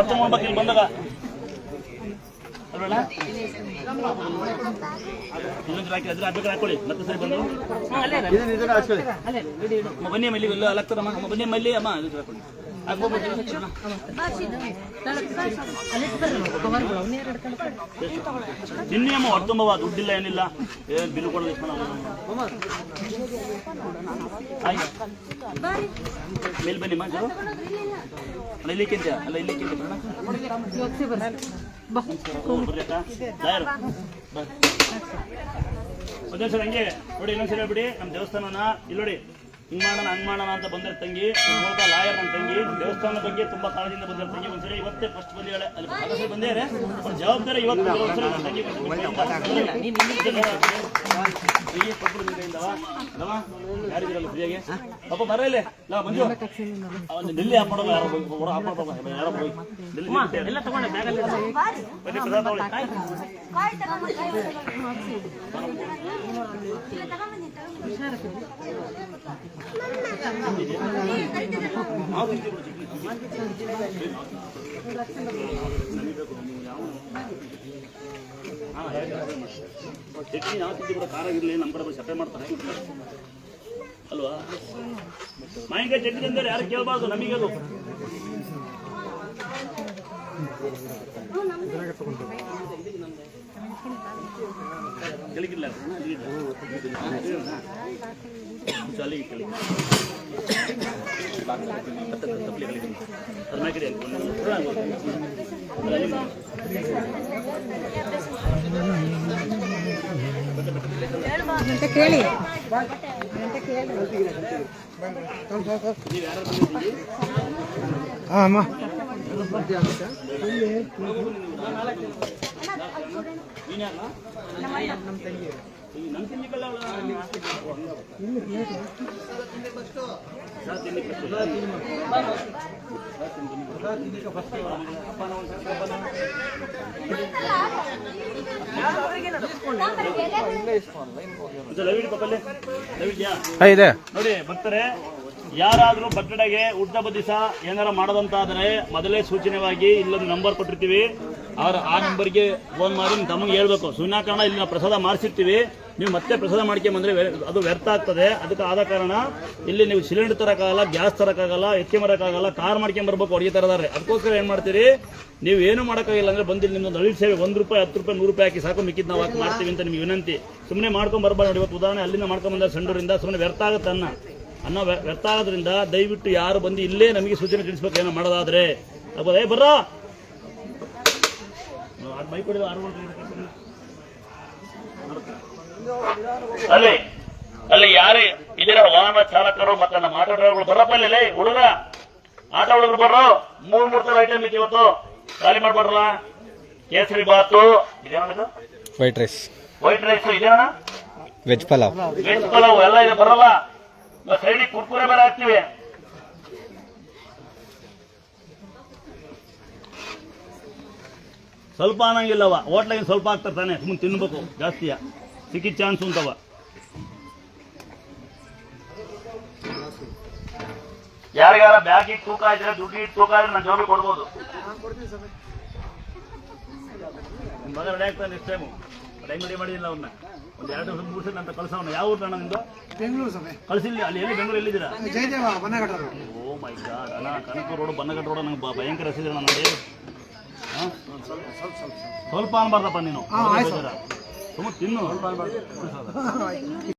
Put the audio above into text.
ವರ್ಷ ಮಾಡ್ಬೇಕು ಇಲ್ಲಿ ಬಂದಾಗ ಅಲ್ವಲ್ಲ ಇನ್ನೊಂದು ಹಾಕಿ ಅದ್ರ ಬೇಕಾದ್ರೆ ಹಾಕೊಳ್ಳಿ ಮತ್ತೆ ಸರಿ ಬಂದು ಬನ್ನಿ ಮಲ್ಲಿ ಎಲ್ಲ ಅಲಕ್ತಾರಮ್ಮ ಬನ್ನಿ ಮಲ್ಲಿ ಅಮ್ಮ ಇದು ಹಾಕೊಳ್ಳಿ ನಿನ್ನೆ ಅಮ್ಮ ಹೊರತುಂಬವ ದುಡ್ಡಿಲ್ಲ ಏನಿಲ್ಲ ಬಿಲ್ ಕೊಡೋದು ಮೇಲ್ ಬನ್ನಿ ಮಾಜು ಅಲ್ಲ ಇಲ್ಲಿಕ್ಕಿಂತ ಅಲ್ಲ ಇಲ್ಲಿಕ್ಕಿಂತ ಒಂದೇ ಸಲ ಹಂಗೆ ನೋಡಿ ಇನ್ನೊಂದ್ಸಲ ಹೇಳ್ಬಿಡಿ ನಮ್ಮ ದೇವಸ್ಥಾನನ ಇಲ್ಲಿ ನೋಡಿ ಹಿಂಗ್ ಮಾಡೋಣ ಹಂಗ್ ಮಾಡೋಣ ಅಂತ ಬಂದಿರ ತಂಗಿ ಲಾಯರ್ ನನ್ನ ತಂಗಿ ದೇವಸ್ಥಾನದ ಬಗ್ಗೆ ತುಂಬಾ ಕಾಳಜಿಯಿಂದ ಬಂದಿರ ತಂಗಿ ಒಂದ್ಸರಿ ಇವತ್ತೇ ಫಸ್ಟ್ ಬಂದಿದ್ದಾಳೆ ಅಲ್ಲಿ ಭಾಗವಹಿಸಿ ಬಂದೇರೆ ಒಂದು ಜವಾಬ್ದಾರಿ ಇವತ್ತು ತಂಗಿ ಯಾರಿದ್ದೀರಲ್ಲ ಫ್ರೀಯಾಗಿ ಪಾಪ ಬರಲೇ ನಾ ಮಂಜು ಅವನು ಡೆಲ್ಲಿ ಹಾಕೊಳ್ಳೋದು ಯಾರೋ ಡೆಲ್ಲಿ ತಗೊಂಡೆ ಬ್ಯಾಗಲ್ಲಿ ಬನ್ನಿ ಪ್ರಸಾದ ಚಟ್ನಿ ಯಾವ ತಿಂಡಿ ಕೂಡ ಖಾರ ಇರಲಿ ನಮ್ಮ ಕಡೆ ಸಪ್ಪೆ ಮಾಡ್ತಾರೆ ಅಲ್ವಾ ಮಾವಿನಕಾಯಿ ಚಟ್ನಿ ಅಂದ್ರೆ ಯಾರು ಕೇಳಬಾರ್ದು ನಮಗೆ ಅದು ಕೆಳಗಿಲ್ಲ ಅಲ್ಲಿಗೆ ಕೆಳಗೆ ಕೇಳಿ ಅಮ್ಮ ನಮ್ಮ ತಿಂಡಿ ಕಲ್ಲ ನೋಡಿ ಬರ್ತಾರೆ ಯಾರಾದ್ರೂ ಬರ್ತ್ಡೇಗೆ ಹುಟ್ಟುಹಬ್ಬದ ದಿವಸ ಏನಾರ ಮಾಡೋದಂತಾದ್ರೆ ಮೊದಲೇ ಸೂಚನೆವಾಗಿ ಇಲ್ಲೊಂದು ನಂಬರ್ ಕೊಟ್ಟಿರ್ತೀವಿ ಆ ನಂಬರ್ಗೆ ಫೋನ್ ಮಾಡಿ ನಿಮ್ಮ ತಮಗೆ ಹೇಳ್ಬೇಕು ಸುವಿನಾಕಾರಣ ಇಲ್ಲಿ ನಾವು ಪ್ರಸಾದ ಮಾಡಿಸಿರ್ತೀವಿ ನೀವು ಮತ್ತೆ ಪ್ರಸಾದ ಮಾಡ್ಕೊಂಬಂದ್ರೆ ಅದು ವ್ಯರ್ಥ ಆಗ್ತದೆ ಅದಕ್ಕೆ ಆದ ಕಾರಣ ಇಲ್ಲಿ ನೀವು ಸಿಲಿಂಡರ್ ತರಕ್ಕಾಗಲ್ಲ ಗ್ಯಾಸ್ ತರಕ್ಕಾಗಲ್ಲ ಎಕ್ಕೆ ಮರಕ್ಕಾಗಲ್ಲ ಕಾರ್ ಮಾಡ್ಕೊಂಬರ್ಬೇಕು ಅಡುಗೆ ತರದಾರೆ ಅದಕ್ಕೋಸ್ಕರ ಏನು ಮಾಡ್ತೀರಿ ನೀವು ಏನು ಮಾಡೋಕ್ಕಾಗಿಲ್ಲ ಅಂದ್ರೆ ಬಂದಿಲ್ಲ ನಿಮ್ಮದು ಹಳ್ಳಿ ಸೇವೆ ₹1 ₹10 ₹100 ಹಾಕಿ ಸಾಕು ಮಿಕ್ಕಿದ್ದು ನಾವು ಹಾಕಿ ಮಾಡ್ತೀವಿ ಅಂತ ನಿಮ್ಗೆ ವಿನಂತಿ ಸುಮ್ಮನೆ ಮಾಡ್ಕೊಂಡು ಬರ್ಬಾರ್ದು ನೋಡಿ ಇವತ್ತು ಉದಾಹರಣೆ ಅಲ್ಲಿಂದ ಮಾಡ್ಕೊಂಬಂದ ಸಂಡೂರಿಂದ ಸುಮ್ಮನೆ ವ್ಯರ್ಥ ಆಗುತ್ತೆ ಅನ್ನ ವ್ಯರ್ಥ ಆಗೋದ್ರಿಂದ ದಯವಿಟ್ಟು ಯಾರು ಬಂದು ಇಲ್ಲೇ ನಮಗೆ ಸೂಚನೆ ತಿಳಿಸ್ಬೇಕು ಏನೋ ಮಾಡೋದಾದ್ರೆ ಆಗ್ಬೋದು ಬರ್ರಾ ಅಲ್ಲಿ ಅಲ್ಲಿ ಯಾರೇ ಇದರ ವಾಹನ ಚಾಲಕರು ಮತ್ತೆ ನಮ್ಮ ಆಟೋ ಡ್ರೈವರ್ಗಳು ಬರಪ್ಪ ಇಲ್ಲಿ ಹುಡುಗ ಆಟೋ ಹುಡುಗರು ಬರ್ರು ಮೂರ್ ತರ ಐಟಮ್ ಇತ್ತು ಇವತ್ತು ಖಾಲಿ ಮಾಡ್ಬಾರಲ್ಲ ಕೇಸರಿ ಬಾತು ಇದೇನ ವೈಟ್ ರೈಸ್ ಇದೇನ ವೆಜ್ ಪಲಾವ್ ಎಲ್ಲ ಇದೆ ಬರಲ್ಲ ಸೈಡಿಗೆ ಕುರ್ಕುರೆ ಬೇರೆ ಹಾಕ್ತಿವಿ ಸ್ವಲ್ಪ ಅನ್ನಂಗಿಲ್ಲವ ಹೋಟ್ಲಾಗಿನ ಸ್ವಲ್ಪ ಆಗ್ತಾರೆ ತಾನೆ ಸುಮ್ಮನೆ ತಿನ್ಬೇಕು ಜಾಸ್ತಿಯ ಸಿಕ್ಕಿದ ಚಾನ್ಸ್ ಉಂಟವ ಯಾರಿಗಾರ ಬ್ಯಾಗಿಗೆ ತೂಕ ಇದ್ರೆ ದುಡ್ಡು ತೂಕ ಇದ್ರೆ ನಾನು ಜವಾಬ್ದಾರಿ ಕೊಡ್ಬೋದು ಮಗ ರೆಡಿ ಆಗ್ತಾನೆ ನೆಕ್ಸ್ಟ್ ಟೈಮು ರೆಡಿ ಮಾಡಿಲ್ಲ ಅವನ್ನ ಒಂದು 2 ವರ್ಷ 3 ವರ್ಷ ಅಂತ ಕಳ್ಸವನ ಯಾವ ಊರು ಅಣ್ಣ ನಿಂದು ಬೆಂಗಳೂರು ಸಭೆ ಕಳಿಸಿಲ್ಲ ಅಲ್ಲಿ ಎಲ್ಲಿ ಬೆಂಗಳೂರು ಎಲ್ಲಿದ್ದೀರಾ ಜಯದೇವ ಬನ್ನಘಟ್ಟ ಓ ಮೈ ಗಾಡ್ ಅಣ್ಣ ಕನಕಪುರ ರೋಡ್ ಬನ್ನಘಟ್ಟ ರೋಡ್ ನಂಗೆ ಭಯಂಕರ ಹಸಿದ್ರೆ ನನಗೆ ಸ್ವಲ್ಪ ಅನ್ಬಾರ್ದಪ್ಪ ನೀನು ಸುಮ್ಮ ತಿನ್ನು